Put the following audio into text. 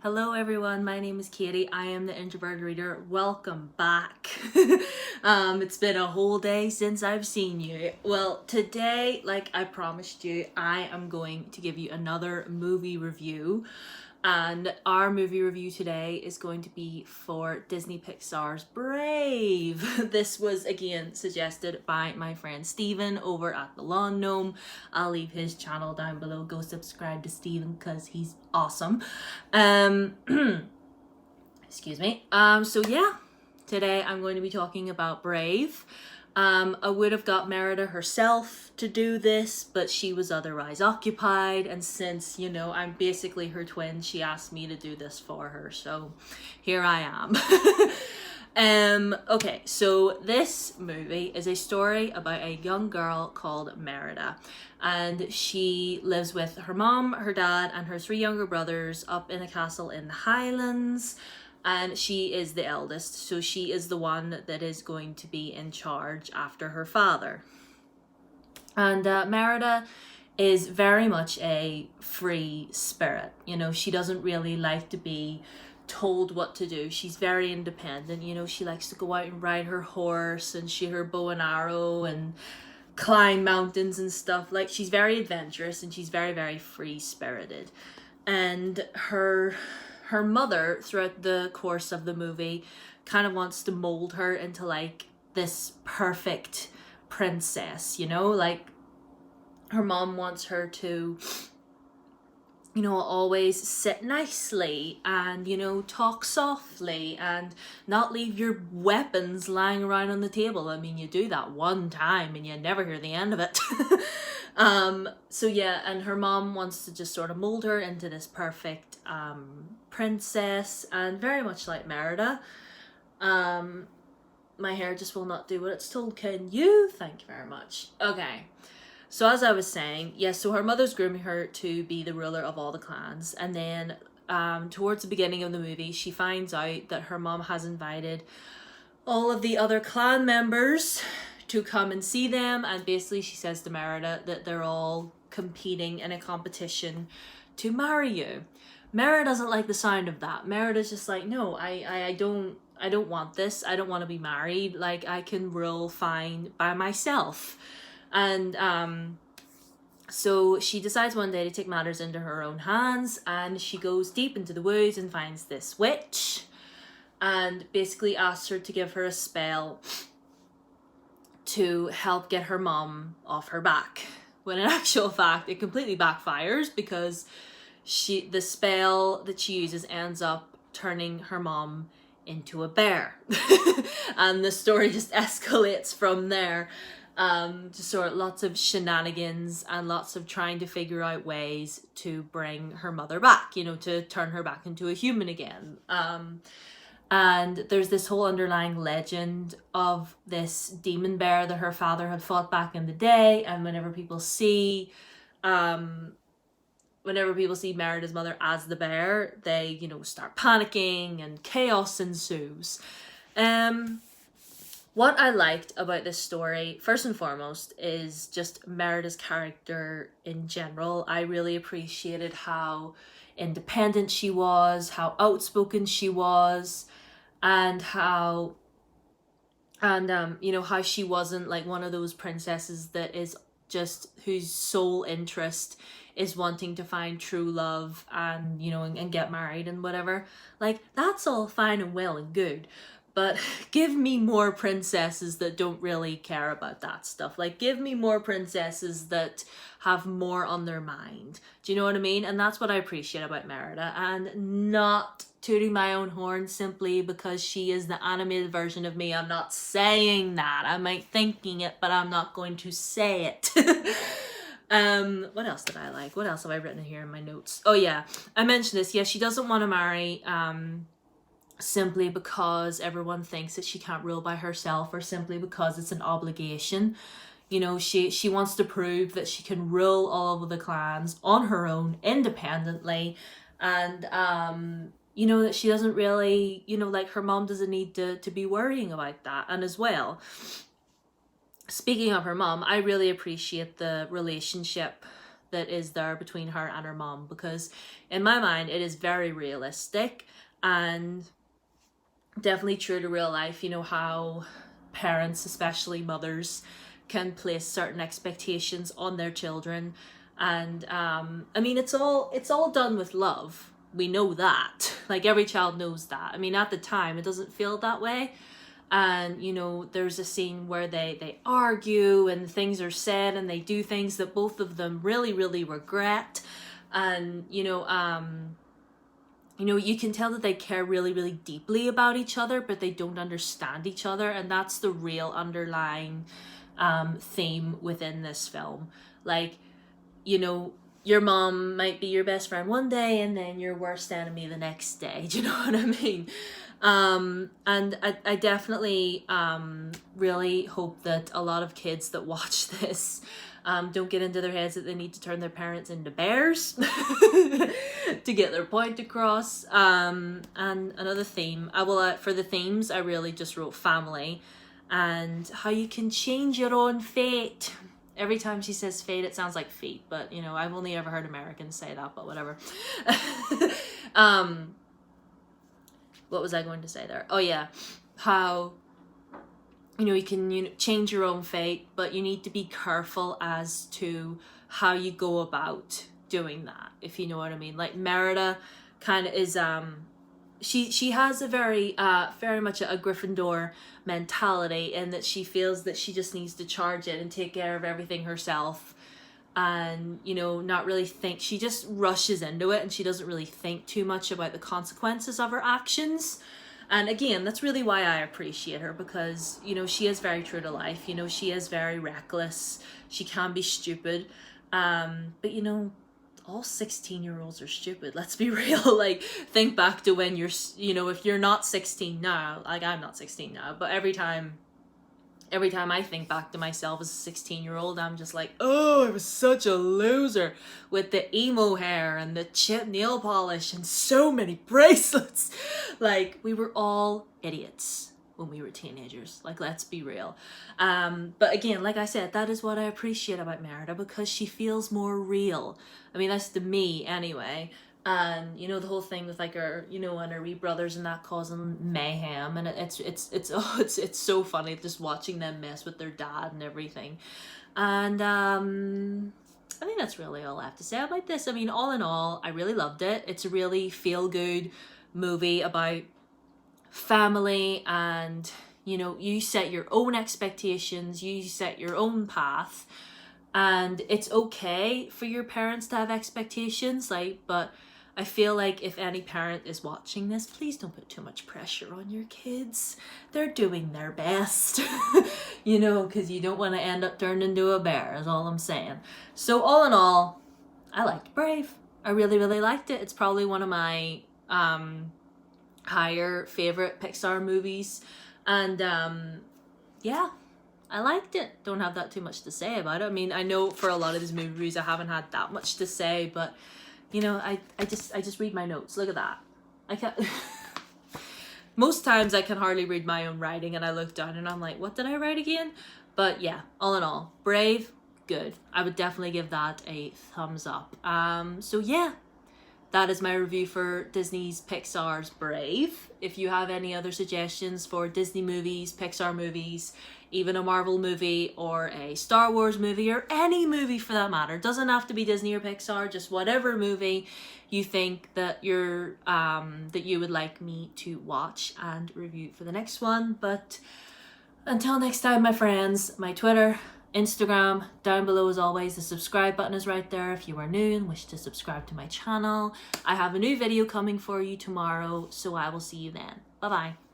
Hello everyone, my name is Katie. I am the Introverted Reader. Welcome back. It's been a whole day since I've seen you. Well, today, like I promised you, I am going to give you another movie review. And our movie review today is going to be for Disney Pixar's Brave. This was again suggested by my friend Steven over at the Lawn Gnome. I'll leave his channel down below. Go subscribe to Steven because he's awesome. Excuse me. So yeah, today I'm going to be talking about Brave. I would have got Merida herself to do this, but she was otherwise occupied, and since, you know, I'm basically her twin, she asked me to do this for her, so here I am. Okay, so this movie is a story about a young girl called Merida, and she lives with her mom, her dad, and her 3 younger brothers up in a castle in the Highlands. And she is the eldest, so she is the one that is going to be in charge after her father. And Merida is very much a free spirit. You know, she doesn't really like to be told what to do. She's very independent. You know, she likes to go out and ride her horse and shoot her bow and arrow and climb mountains and stuff. Like, she's very adventurous and she's very, very free spirited. And her mother, throughout the course of the movie, kind of wants to mold her into like this perfect princess, you know? Like, her mom wants her to, you know, always sit nicely and, you know, talk softly and not leave your weapons lying around on the table. I mean, you do that one time and you never hear the end of it. So yeah, and her mom wants to just sort of mold her into this perfect princess, and very much like Merida. My hair just will not do what it's told. Can you? Thank you very much. Okay. So as I was saying, yes, so her mother's grooming her to be the ruler of all the clans, and then towards the beginning of the movie, she finds out that her mom has invited all of the other clan members to come and see them, and basically she says to Merida that they're all competing in a competition to marry you. Merida doesn't like the sound of that. Merida's just like, no, I don't want this. I don't want to be married. Like, I can rule fine by myself. And so she decides one day to take matters into her own hands, and she goes deep into the woods and finds this witch and basically asks her to give her a spell to help get her mom off her back. When in actual fact, it completely backfires because the spell that she uses ends up turning her mom into a bear. And the story just escalates from there. Just sort of lots of shenanigans and lots of trying to figure out ways to bring her mother back, you know, to turn her back into a human again. And there's this whole underlying legend of this demon bear that her father had fought back in the day, and whenever people see Merida's mother as the bear, they, you know, start panicking and chaos ensues. What I liked about this story, first and foremost, is just Merida's character in general. I really appreciated how independent she was, how outspoken she was, and how you know, how she wasn't like one of those princesses that is just whose sole interest is wanting to find true love and, you know, and get married and whatever. Like, that's all fine and well and good, but give me more princesses that don't really care about that stuff. Like, give me more princesses that have more on their mind. Do you know what I mean? And that's what I appreciate about Merida, and not tooting my own horn simply because she is the animated version of me. I'm not saying that. I might thinking it, but I'm not going to say it. What else did I like? What else have I written here in my notes? Oh yeah, I mentioned this. Yeah, she doesn't want to marry simply because everyone thinks that she can't rule by herself, or simply because it's an obligation. You know, she wants to prove that she can rule all of the clans on her own, independently, and you know, that she doesn't really, you know, like, her mom doesn't need to be worrying about that. And as well, speaking of her mom, I really appreciate the relationship that is there between her and her mom, because in my mind it is very realistic and definitely true to real life, you know, how parents, especially mothers, can place certain expectations on their children. And I mean, it's all done with love. We know that. Like, every child knows that. I mean, at the time it doesn't feel that way. And, you know, there's a scene where they argue and things are said and they do things that both of them really, really regret. And, you know, you can tell that they care really, really deeply about each other, but they don't understand each other. And that's the real underlying theme within this film. Like, you know, your mom might be your best friend one day and then your worst enemy the next day. Do you know what I mean? And I definitely really hope that a lot of kids that watch this don't get into their heads that they need to turn their parents into bears to get their point across. And another theme, for the themes, I really just wrote family and how you can change your own fate. Every time she says fate, it sounds like feet, but, you know, I've only ever heard Americans say that, but whatever. What was I going to say there? Oh yeah, how, you know, you can change your own fate, but you need to be careful as to how you go about doing that, if you know what I mean. Like, Merida kind of is, she has a very much a Gryffindor mentality, in that she feels that she just needs to charge it and take care of everything herself. And, you know, not really think, she just rushes into it and she doesn't really think too much about the consequences of her actions. And again, that's really why I appreciate her, because, you know, she is very true to life. You know, she is very reckless. She can be stupid. But, you know, all 16-year-olds are stupid. Let's be real. Like, think back to when you're, you know, if you're not 16 now, like I'm not 16 now, but every time I think back to myself as a 16-year-old, I'm just like, oh, I was such a loser with the emo hair and the chip nail polish and so many bracelets. Like, we were all idiots when we were teenagers. Like, let's be real. But again, like I said, that is what I appreciate about Merida, because she feels more real. I mean, that's to me anyway. And, you know, the whole thing with, like, her, you know, and her wee brothers and that causing mayhem, and it's so funny just watching them mess with their dad and everything. And I think that's really all I have to say about this. I mean, all in all, I really loved it. It's a really feel-good movie about family, and, you know, you set your own expectations, you set your own path, and it's okay for your parents to have expectations, like, but I feel like if any parent is watching this, please don't put too much pressure on your kids. They're doing their best, you know, because you don't want to end up turned into a bear, is all I'm saying. So all in all, I liked Brave. I really, really liked it. It's probably one of my higher favorite Pixar movies. And yeah, I liked it. Don't have that too much to say about it. I mean, I know for a lot of these movies I haven't had that much to say, but, you know, I just read my notes. Look at that. I can't. Most times I can hardly read my own writing, and I look down and I'm like, what did I write again? But yeah, all in all, Brave, good. I would definitely give that a thumbs up. So yeah, that is my review for Disney's Pixar's Brave. If you have any other suggestions for Disney movies, Pixar movies, even a Marvel movie or a Star Wars movie, or any movie for that matter, doesn't have to be Disney or Pixar, just whatever movie you think that you're that you would like me to watch and review for the next one. But until next time, my friends, my Twitter, Instagram, down below as always, the subscribe button is right there if you are new and wish to subscribe to my channel. I have a new video coming for you tomorrow, so I will see you then. Bye bye.